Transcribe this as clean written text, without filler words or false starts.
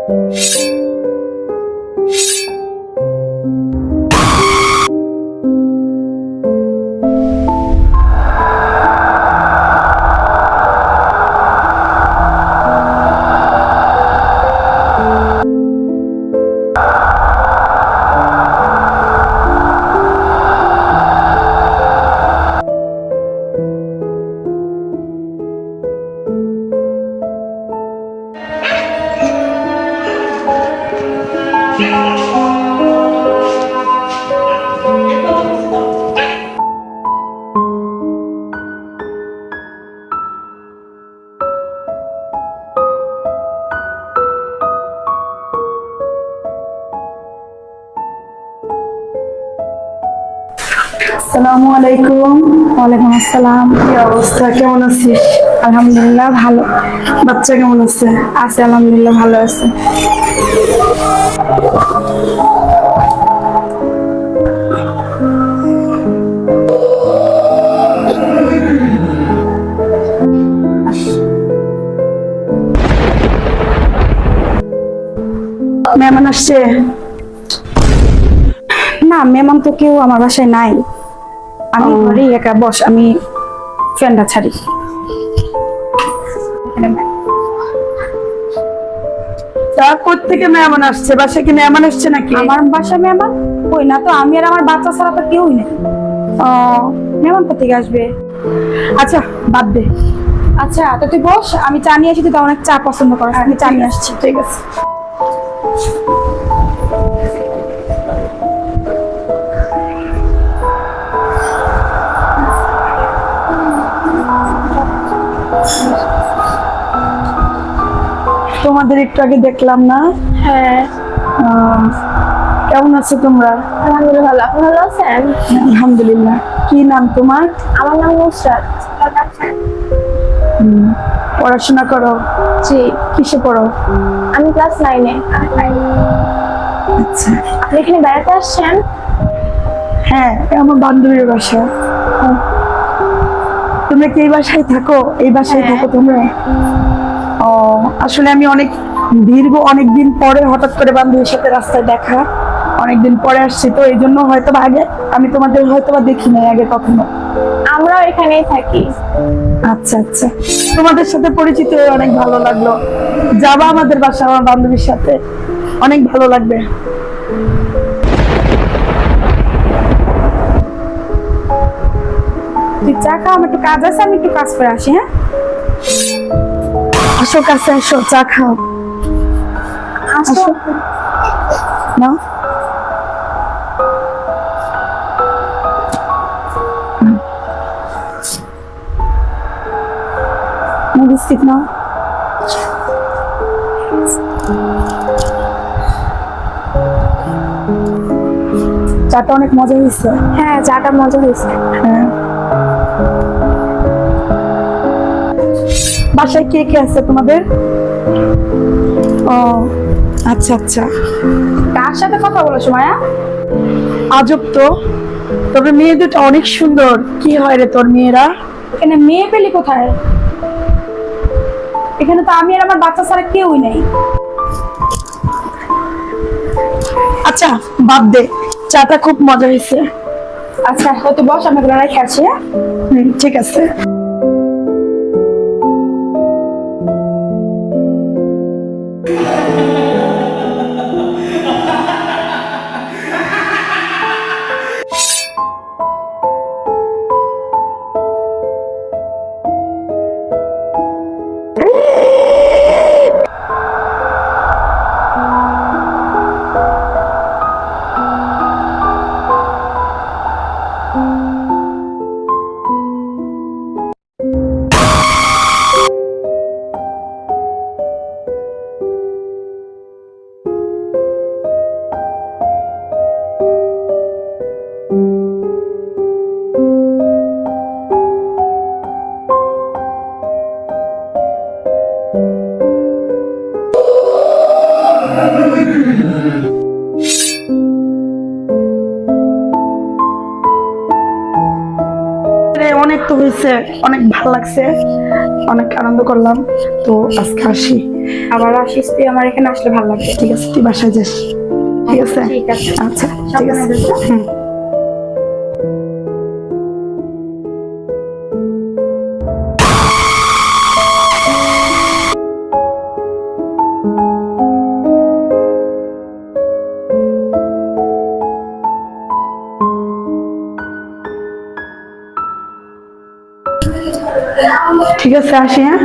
আসসালামু আলাইকুম। ওয়ালাইকুম আসসালাম। কি অবস্থা, কেমন আছিস? আলহামদুলিল্লাহ ভালো। বাচ্চা কেমন আছে? আছে আলহামদুলিল্লাহ ভালো আছে। মেহমান আসছে? না, মেহমান তো কেউ আমার বাসায় নাই। আমি ঘরেই একা বস, আমি ফ্যানটা ছাড়ি। কোথেকে মেহমান আসছে? বাসায় কি মেহমান আসছে নাকি? আমার বাসায় মেহমান কই না তো, আমি আর আমার বাচ্চা ছাড়া তো কেউই নেই। ও, মেহমান কোথেকে আসবে? আচ্ছা বাদ দে। আচ্ছা তো তুই বস, আমি চা নিয়ে আসি, তুই তো অনেক চা পছন্দ করিস, আমি চা নিয়ে আসছি। ঠিক আছে। তোমাদের একটু আগে দেখলাম না? হ্যাঁ, কেমন আছো তোমরা? আলহামদুলিল্লাহ ভালো। আপনি ভালো আছেন? আলহামদুলিল্লাহ। কি নাম তোমার? আমার নাম নুসরাত। পড়াশোনা করো? জি, কিসে পড়ো? আমি ক্লাস 9-এ। আচ্ছা। আপনি এখানে বেড়াতে আসছেন? হ্যাঁ, আমার বান্ধবীর বাসা। তোমরা কি এই বাসায় থাকো? এই বাসায় থাকো তোমরা? ও, আসলে আমি অনেকদিন পরে হঠাৎ করে বান্ধবীর সাথে রাস্তায় দেখা, অনেকদিন পরে আসছি তো এই জন্য হয়তো আগে আমি তোমাদের হয়তো দেখি নাই আগে কখনো। আমরাও এখানেই থাকি। আচ্ছা আচ্ছা, তোমাদের সাথে পরিচিত হয়ে অনেক ভালো লাগলো। যাবা আমাদের বাসা আমার বান্ধবীর সাথে, অনেক ভালো লাগবে। তুই চা খাও, আমার একটু কাজ আছে, আমি একটু কাজ করে আসি। হ্যাঁ, আসো কাছে আসো, চা খাও। আসো না, বিস্কিট নাও। চাটা অনেক মজা হয়েছে। হ্যাঁ, চাটা মজা হয়েছে। হ্যাঁ। বাসায় কে কে আছে তোমাদের? ও আচ্ছা আচ্ছা। কার সাথে কথা বলেছো মায়া? আজব তো, তবে মেয়ে দুটো অনেক সুন্দর। কি হয় রে তোর মেয়েরা? এখানে মেয়ে পেলি কোথায়? এখানে তো আমি আর আমার বাচ্চা ছাড়া কেউই নেই। আচ্ছা বাদ দে, চাটা খুব মজা হয়েছে। আচ্ছা হয়তো বস, আমি গুলো রেখে আসি। ঠিক আছে। অনেক তো হয়েছে, অনেক ভালো লাগছে, অনেক আনন্দ করলাম, তো আজকে আসি। আবার আসিস, তুই আমার এখানে আসলে ভালো লাগবে। ঠিক আছে, তুই বাসায় যাস। ঠিক আছে, ঠিক আছে। আচ্ছা ঠিক সাবধানে আছে। যাস, হ্যাঁ? হুম। ঠিক আছে, আসি। হ্যাঁ,